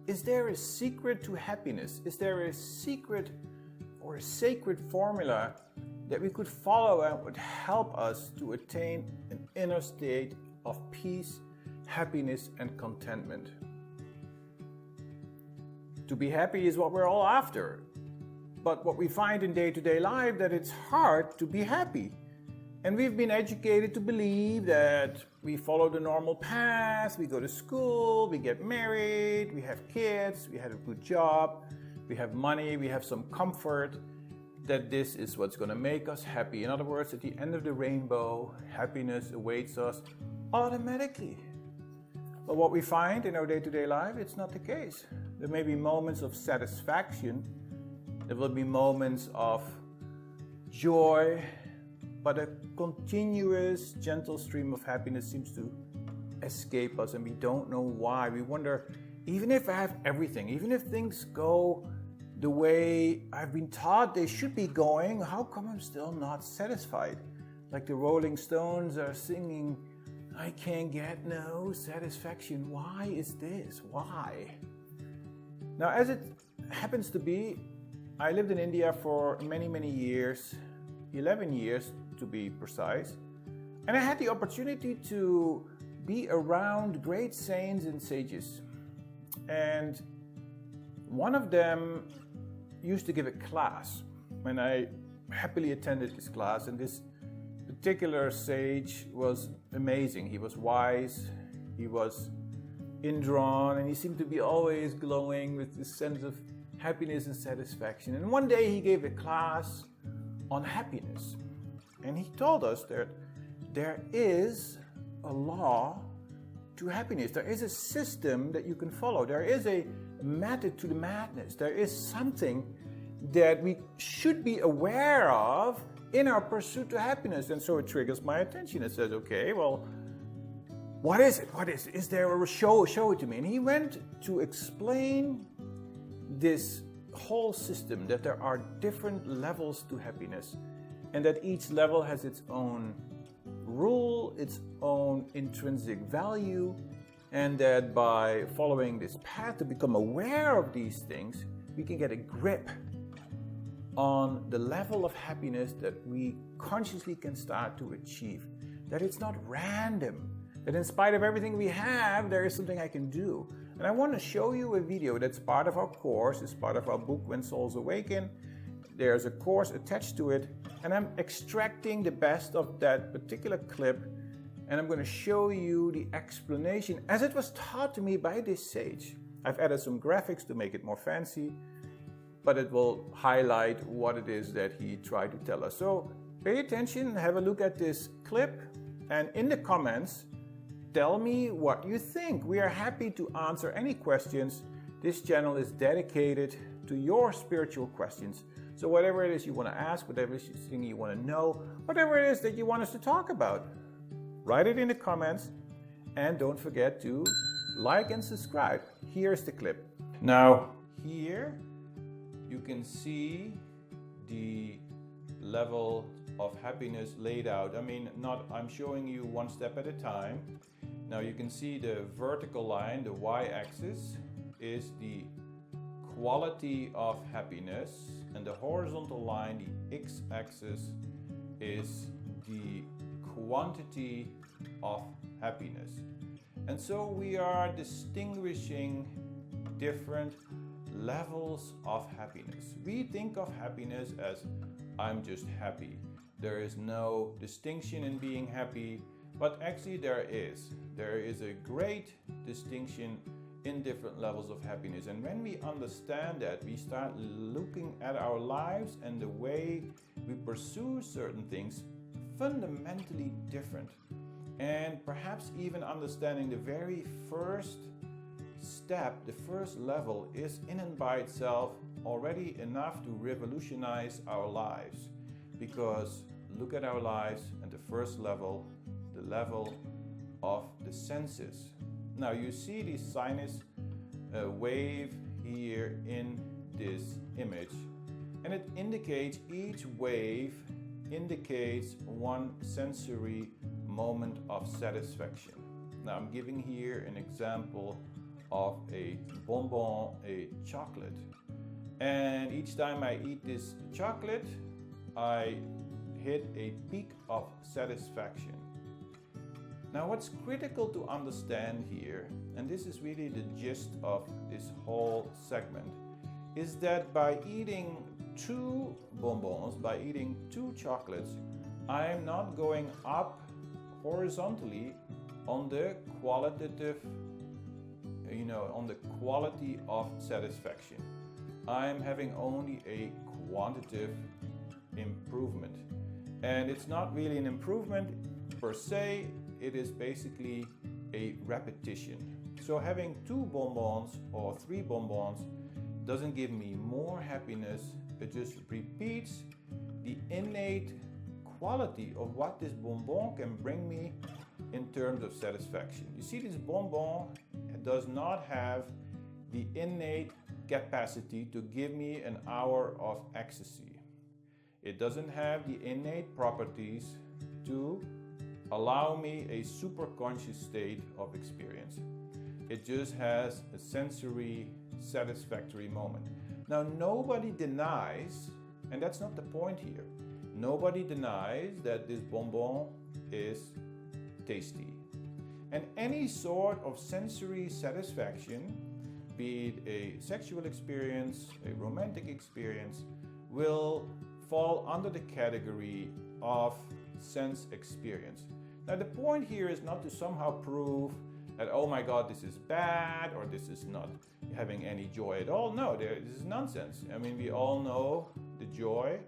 is there a secret to happiness? Is there a secret or a sacred formula that we could follow and would help us to attain an inner state of peace, happiness, and contentment? To be happy is what we're all after. But what we find in day-to-day life, that it's hard to be happy. And we've been educated to believe that we follow the normal path, we go to school, we get married, we have kids, we have a good job, we have money, we have some comfort, that this is what's going to make us happy. In other words, at the end of the rainbow, happiness awaits us automatically. But what we find in our day-to-day life, it's not the case. There may be moments of satisfaction, there will be moments of joy, but a continuous, gentle stream of happiness seems to escape us and we don't know why. We wonder, even if I have everything, even if things go the way I've been taught they should be going, how come I'm still not satisfied? Like the Rolling Stones are singing, I can't get no satisfaction. Why is this? Why? Now, as it happens to be, I lived in India for many, many years, 11 years to be precise, and I had the opportunity to be around great saints and sages. And one of them used to give a class, and I happily attended this class, and this particular sage was amazing. He was wise, he was indrawn, and he seemed to be always glowing with this sense of happiness and satisfaction. And one day he gave a class on happiness, and he told us that there is a law to happiness. There is a system that you can follow. There is a method to the madness. There is something that we should be aware of in our pursuit to happiness. And so it triggers my attention. It says, okay, well, what is it? What is it? Is there a show it to me? And he went to explain this whole system, that there are different levels to happiness, and that each level has its own rule, its own intrinsic value, and that by following this path to become aware of these things, we can get a grip on the level of happiness that we consciously can start to achieve. That it's not random, that in spite of everything we have, there is something I can do. And I want to show you a video that's part of our course, it's part of our book, When Souls Awaken. There's a course attached to it, and I'm extracting the best of that particular clip, and I'm going to show you the explanation as it was taught to me by this sage. I've added some graphics to make it more fancy, but it will highlight what it is that he tried to tell us. So pay attention, have a look at this clip, and in the comments, tell me what you think. We are happy to answer any questions. This channel is dedicated to your spiritual questions. So whatever it is you want to ask, whatever it is you want to know, whatever it is that you want us to talk about, write it in the comments, and don't forget to like and subscribe. Here's the clip. Now, here you can see the level of happiness laid out. I'm showing you one step at a time. Now you can see the vertical line, the y-axis, is the quality of happiness, and the horizontal line, the x-axis, is the quantity of happiness. And so we are distinguishing different levels of happiness. We think of happiness as I'm just happy. There is no distinction in being happy, but actually there is. There is a great distinction in different levels of happiness. And when we understand that, we start looking at our lives and the way we pursue certain things fundamentally different. And perhaps even understanding the very first step, the first level, is in and by itself already enough to revolutionize our lives. Because look at our lives and the first level, the level of the senses. Now you see the sinus wave here in this image, and it indicates, each wave indicates one sensory moment of satisfaction. Now I'm giving here an example of a bonbon, a chocolate. And each time I eat this chocolate, I hit a peak of satisfaction. Now, what's critical to understand here, and this is really the gist of this whole segment, is that by eating 2 bonbons, by eating 2 chocolates, I am not going up horizontally on the qualitative, on the quality of satisfaction. I am having only a quantitative improvement. And it's not really an improvement per se, it is basically a repetition. So having 2 bonbons or 3 bonbons doesn't give me more happiness, it just repeats the innate quality of what this bonbon can bring me in terms of satisfaction. You see, this bonbon does not have the innate capacity to give me an hour of ecstasy. It doesn't have the innate properties to allow me a superconscious state of experience. It just has a sensory satisfactory moment. Now, nobody denies, and that's not the point here, nobody denies that this bonbon is tasty. And any sort of sensory satisfaction, be it a sexual experience, a romantic experience, will fall under the category of sense experience. Now, the point here is not to somehow prove that, oh my God, this is bad or this is not having any joy at all. No, this is nonsense. I mean, we all know the joy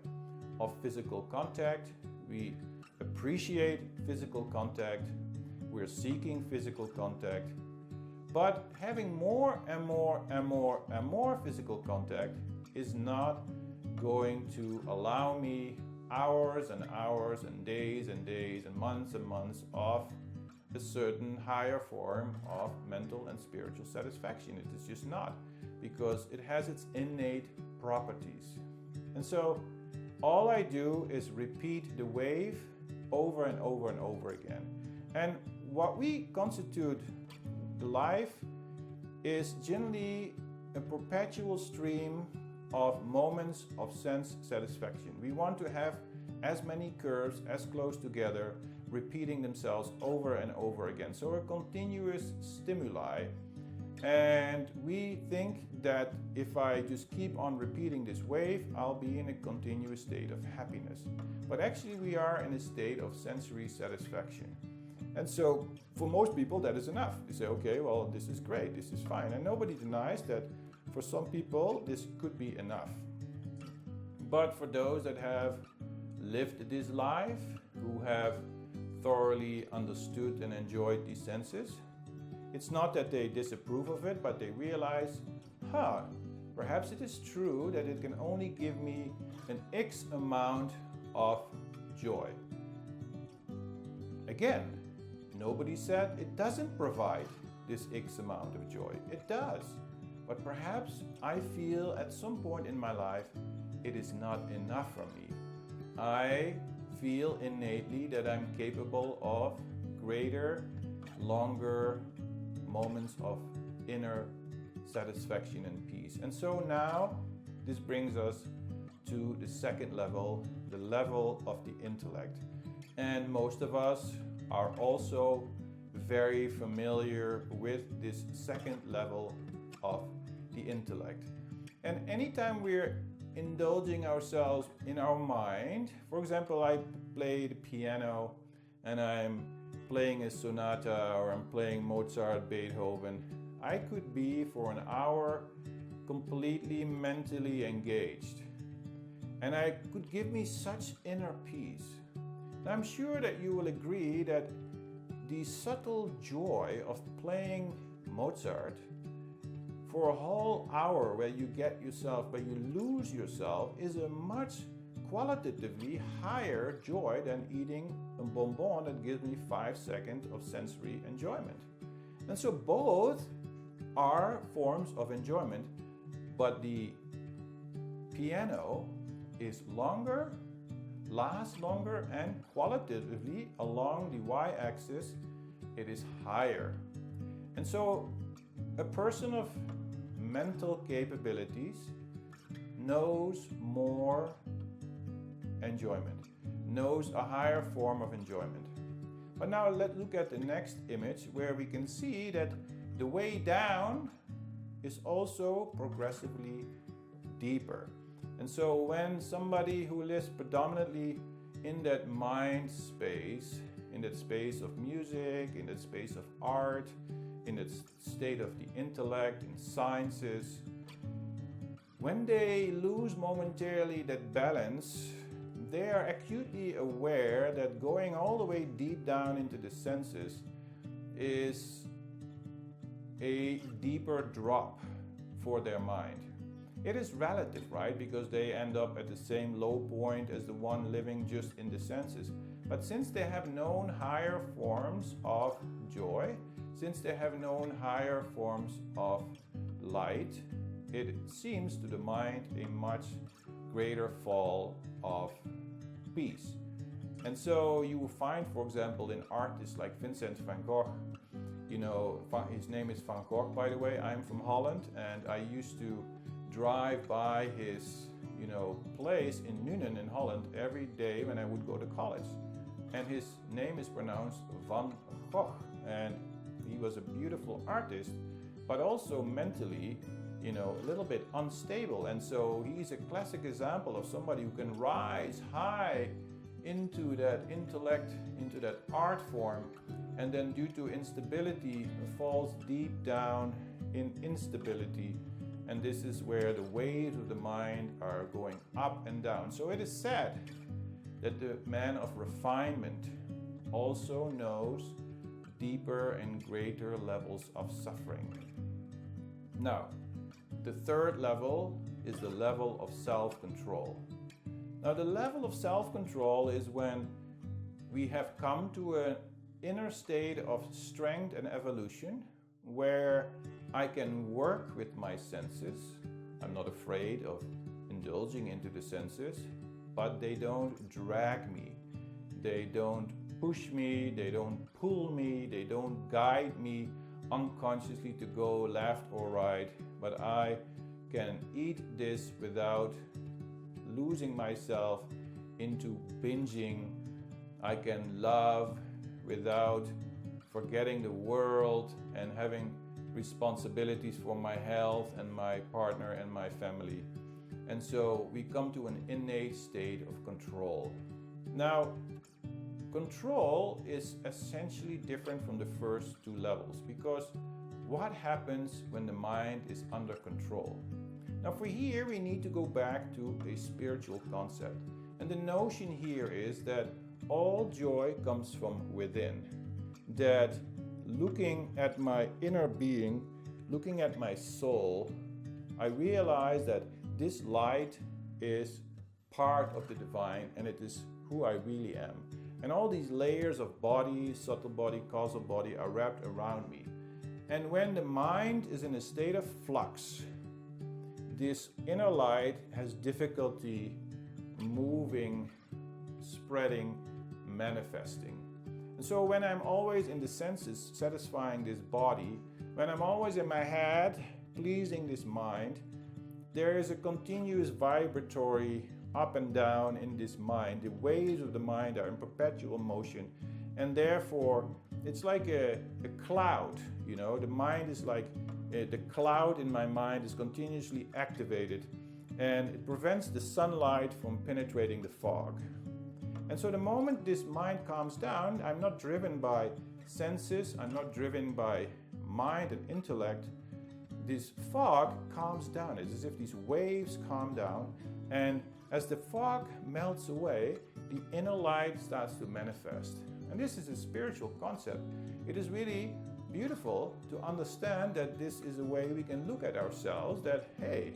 of physical contact. We appreciate physical contact. We're seeking physical contact. But having more and more and more and more physical contact is not going to allow me hours and hours and days and months of a certain higher form of mental and spiritual satisfaction. It is just not, because it has its innate properties. And so all I do is repeat the wave over and over and over again. And what we constitute the life is generally a perpetual stream of moments of sense satisfaction. We want to have as many curves as close together, repeating themselves over and over again. So a continuous stimuli. And we think that if I just keep on repeating this wave, I'll be in a continuous state of happiness. But actually we are in a state of sensory satisfaction. And so for most people that is enough. They say, okay, well, this is great, this is fine. And nobody denies that for some people this could be enough. But for those that have lived this life, who have thoroughly understood and enjoyed these senses, it's not that they disapprove of it, but they realize, perhaps it is true that it can only give me an X amount of joy. Again, nobody said it doesn't provide this X amount of joy. It does. But perhaps I feel at some point in my life it is not enough for me. I feel innately that I'm capable of greater, longer moments of inner satisfaction and peace. And so now this brings us to the second level, the level of the intellect. And most of us are also very familiar with this second level of the intellect. And anytime we're indulging ourselves in our mind, for example, I play the piano and I'm playing a sonata or I'm playing Mozart, Beethoven, I could be for an hour completely mentally engaged. And I could give me such inner peace. And I'm sure that you will agree that the subtle joy of playing Mozart for a whole hour where you get yourself, where you lose yourself, is a much qualitatively higher joy than eating a bonbon that gives me 5 seconds of sensory enjoyment. And so both are forms of enjoyment, but the piano is longer, lasts longer, and qualitatively along the y-axis it is higher. And so A person of mental capabilities knows more enjoyment, knows a higher form of enjoyment. But now let's look at the next image where we can see that the way down is also progressively deeper. And so when somebody who lives predominantly in that mind space, in that space of music, in that space of art, in that state of the intellect, in sciences, when they lose momentarily that balance, they are acutely aware that going all the way deep down into the senses is a deeper drop for their mind. It is relative, right? Because they end up at the same low point as the one living just in the senses. But since they have known higher forms of joy, since they have known higher forms of light, it seems to the mind a much greater fall of peace. And so you will find, for example, in artists like Vincent van Gogh, his name is Van Gogh, by the way. I'm from Holland, and I used to drive by his, place in Nuenen in Holland every day when I would go to college. And his name is pronounced Van Gogh, and he was a beautiful artist, but also mentally, a little bit unstable. And so he's a classic example of somebody who can rise high into that intellect, into that art form, and then due to instability falls deep down in instability. And this is where the waves of the mind are going up and down. So it is said that the man of refinement also knows deeper and greater levels of suffering. Now, the third level is the level of self-control. Now, the level of self-control is when we have come to an inner state of strength and evolution where I can work with my senses. I'm not afraid of indulging into the senses, but they don't drag me. They don't push me, they don't pull me, they don't guide me unconsciously to go left or right, but I can eat this without losing myself into binging. I can love without forgetting the world and having responsibilities for my health and my partner and my family. And so we come to an innate state of control. Now, control is essentially different from the first two levels, because what happens when the mind is under control? Now, for here, we need to go back to a spiritual concept. And the notion here is that all joy comes from within. That looking at my inner being, looking at my soul, I realize that this light is part of the divine and it is who I really am. And all these layers of body, subtle body, causal body are wrapped around me. And when the mind is in a state of flux, this inner light has difficulty moving, spreading, manifesting. And so when I'm always in the senses satisfying this body, when I'm always in my head pleasing this mind, there is a continuous vibratory up and down in this mind. The waves of the mind are in perpetual motion, and therefore it's like a cloud. The mind is like the cloud in my mind is continuously activated, and it prevents the sunlight from penetrating the fog. And so the moment this mind calms down, I'm not driven by senses, I'm not driven by mind and intellect. This fog calms down. It's as if these waves calm down, and as the fog melts away, the inner light starts to manifest. And this is a spiritual concept. It is really beautiful to understand that this is a way we can look at ourselves, that, hey,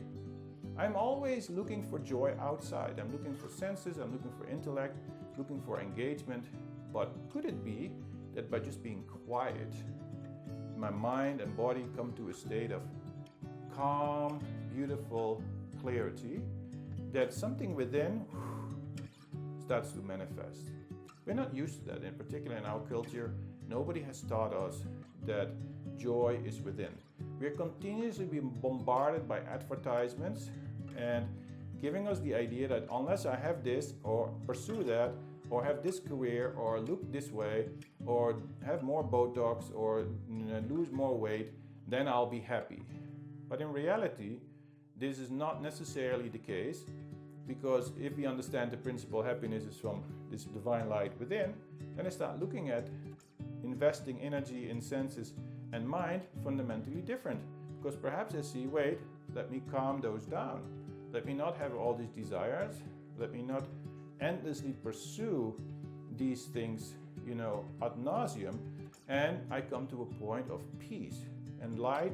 I'm always looking for joy outside. I'm looking for senses, I'm looking for intellect, looking for engagement. But could it be that by just being quiet, my mind and body come to a state of calm, beautiful clarity, that something within starts to manifest? We're not used to that, in particular in our culture. Nobody has taught us that joy is within. We're continuously being bombarded by advertisements and giving us the idea that unless I have this or pursue that or have this career or look this way or have more Botox or lose more weight, then I'll be happy. But in reality, this is not necessarily the case, because if we understand the principle happiness is from this divine light within, then I start looking at investing energy in senses and mind fundamentally different. Because perhaps I see, wait, let me calm those down. Let me not have all these desires. Let me not endlessly pursue these things, ad nauseum. And I come to a point of peace. And light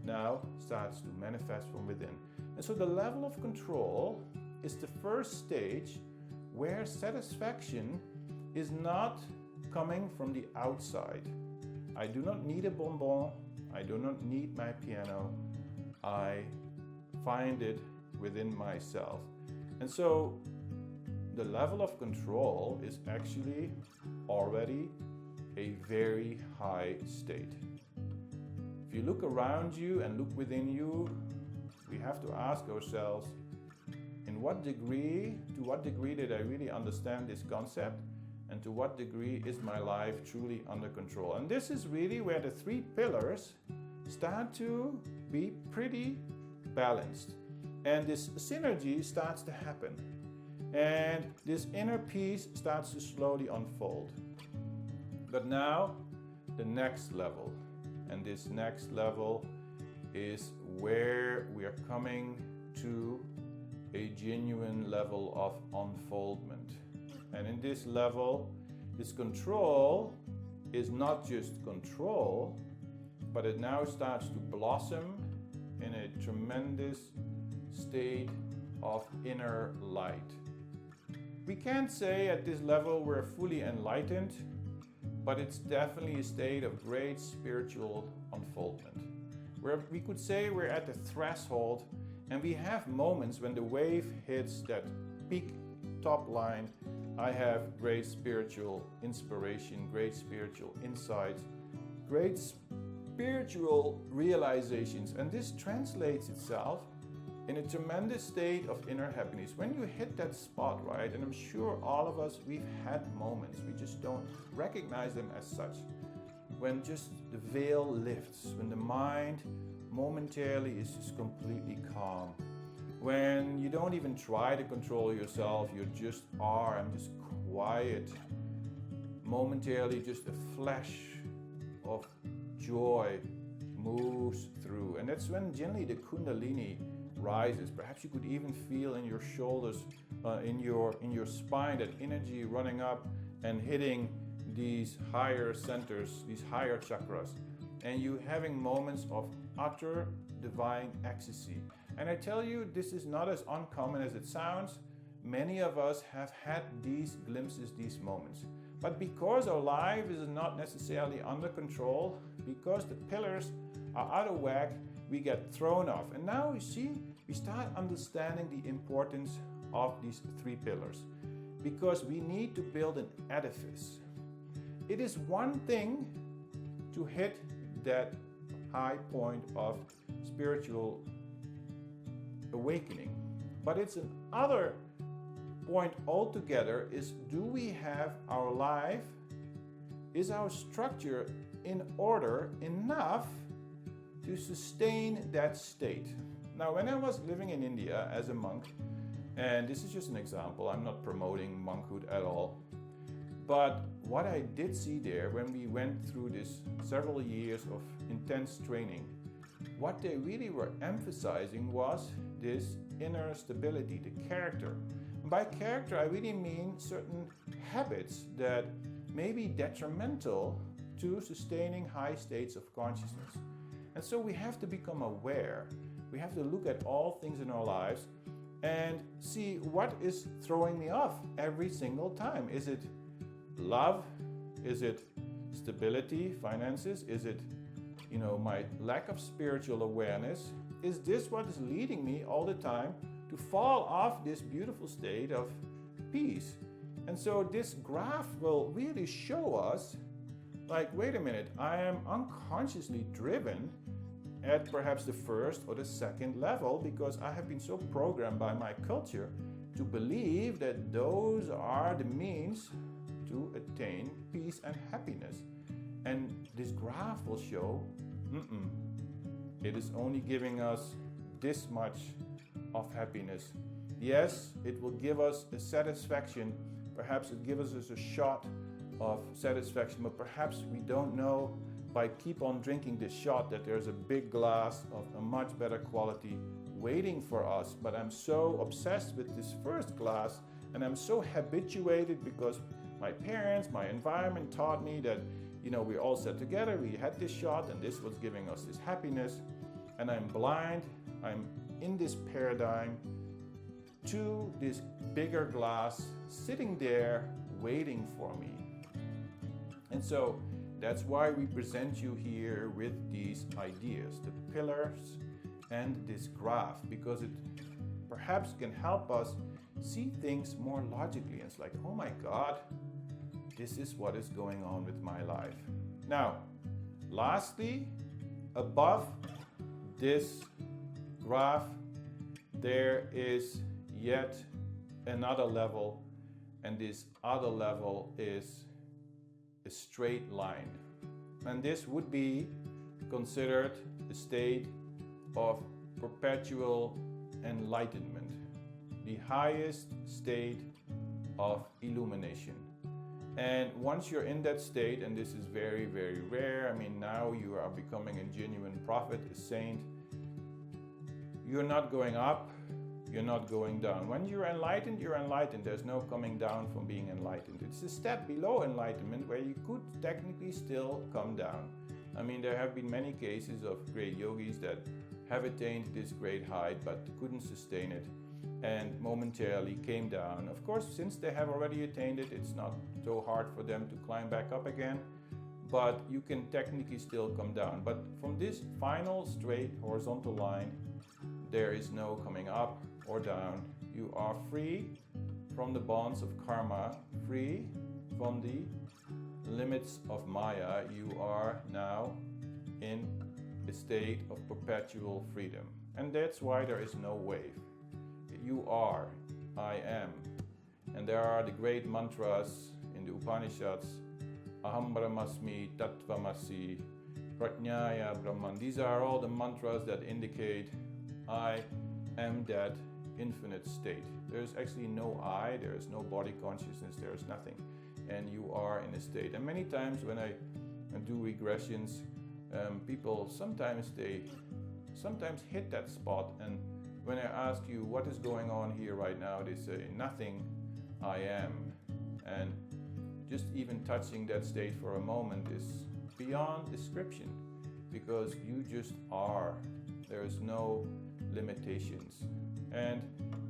now starts to manifest from within. And so the level of control is the first stage where satisfaction is not coming from the outside. I do not need a bonbon. I do not need my piano. I find it within myself. And so the level of control is actually already a very high state. If you look around you and look within you, we have to ask ourselves, to what degree did I really understand this concept, and to what degree is my life truly under control? And this is really where the three pillars start to be pretty balanced. And this synergy starts to happen. And this inner peace starts to slowly unfold. But now, the next level. And this next level is where we are coming to a genuine level of unfoldment. And in this level, this control is not just control, but it now starts to blossom in a tremendous state of inner light. We can't say at this level we're fully enlightened, but it's definitely a state of great spiritual unfoldment, where we could say we're at the threshold. And we have moments when the wave hits that peak top line. I have great spiritual inspiration, great spiritual insights, great spiritual realizations. And this translates itself in a tremendous state of inner happiness. When you hit that spot, right, and I'm sure all of us, we've had moments, we just don't recognize them as such. When just the veil lifts, when the mind momentarily is just completely calm. When you don't even try to control yourself, you just are and just quiet. Momentarily, just a flash of joy moves through. And that's when gently the Kundalini rises. Perhaps you could even feel in your shoulders, in your spine, that energy running up and hitting these higher centers, these higher chakras. And you having moments of utter divine ecstasy. And I tell you, this is not as uncommon as it sounds. Many of us have had these glimpses, these moments. But because our life is not necessarily under control, because the pillars are out of whack, we get thrown off. And now you see, we start understanding the importance of these three pillars, because we need to build an edifice. It is one thing to hit that high point of spiritual awakening, but it's another point altogether is, do we have our life, is our structure in order enough to sustain that state? Now, when I was living in India as a monk, and this is just an example, I'm not promoting monkhood at all, but what I did see there when we went through this several years of intense training, what they really were emphasizing was this inner stability, the character. And by character, I really mean certain habits that may be detrimental to sustaining high states of consciousness. And so we have to become aware. We have to look at all things in our lives and see what is throwing me off every single time. Is it love? Is it stability, finances? Is it, my lack of spiritual awareness? Is this what is leading me all the time to fall off this beautiful state of peace? And so this graph will really show us, like, wait a minute, I am unconsciously driven at perhaps the first or the second level, because I have been so programmed by my culture to believe that those are the means to attain peace and happiness. And this graph will show, it is only giving us this much of happiness. Yes, it will give us a satisfaction. Perhaps it gives us a shot of satisfaction, but perhaps we don't know by keep on drinking this shot that there's a big glass of a much better quality waiting for us. But I'm so obsessed with this first glass, and I'm so habituated because my parents, my environment taught me that, we all sat together, we had this shot, and this was giving us this happiness. And I'm blind, I'm in this paradigm to this bigger glass sitting there waiting for me. And so that's why we present you here with these ideas, the pillars and this graph, because it perhaps can help us see things more logically. It's like, oh my God, this is what is going on with my life. Now, lastly, above this graph, there is yet another level, and this other level is a straight line. And this would be considered a state of perpetual enlightenment, the highest state of illumination. And once you're in that state, and this is very, very rare, now you are becoming a genuine prophet, a saint, you're not going up, you're not going down. When you're enlightened, you're enlightened. There's no coming down from being enlightened. It's a step below enlightenment where you could technically still come down. There have been many cases of great yogis that have attained this great height but couldn't sustain it and momentarily came down. Of course, since they have already attained it, it's not so hard for them to climb back up again, but you can technically still come down. But from this final straight horizontal line, there is no coming up or down. You are free from the bonds of karma, free from the limits of Maya. You are now in a state of perpetual freedom. And that's why there is no wave. You are, I am. And there are the great mantras in the Upanishads, Aham Brahmasmi, Tattvamasi, Prajnaya Brahman. These are all the mantras that indicate I am that infinite state. There's actually no I, there is no body consciousness, there is nothing. And you are in a state. And many times when I do regressions, people sometimes hit that spot, and when I ask you what is going on here right now, they say nothing, I am. And just even touching that state for a moment is beyond description, because you just are. There is no limitations. And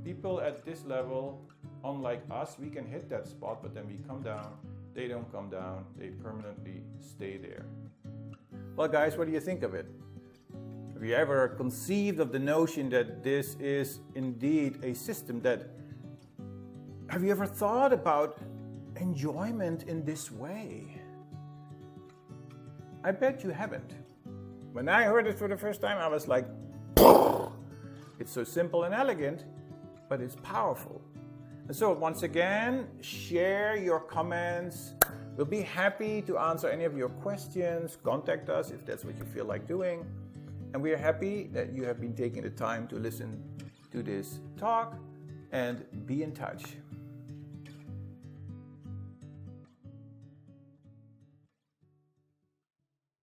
people at this level, unlike us, we can hit that spot, but then we come down. They don't come down, they permanently stay there. Well, guys, what do you think of it? Have you ever conceived of the notion that this is indeed a system have you ever thought about enjoyment in this way? I bet you haven't. When I heard it for the first time, I was like, it's so simple and elegant, but it's powerful. And so once again, share your comments. We'll be happy to answer any of your questions. Contact us if that's what you feel like doing. And we are happy that you have been taking the time to listen to this talk, and be in touch.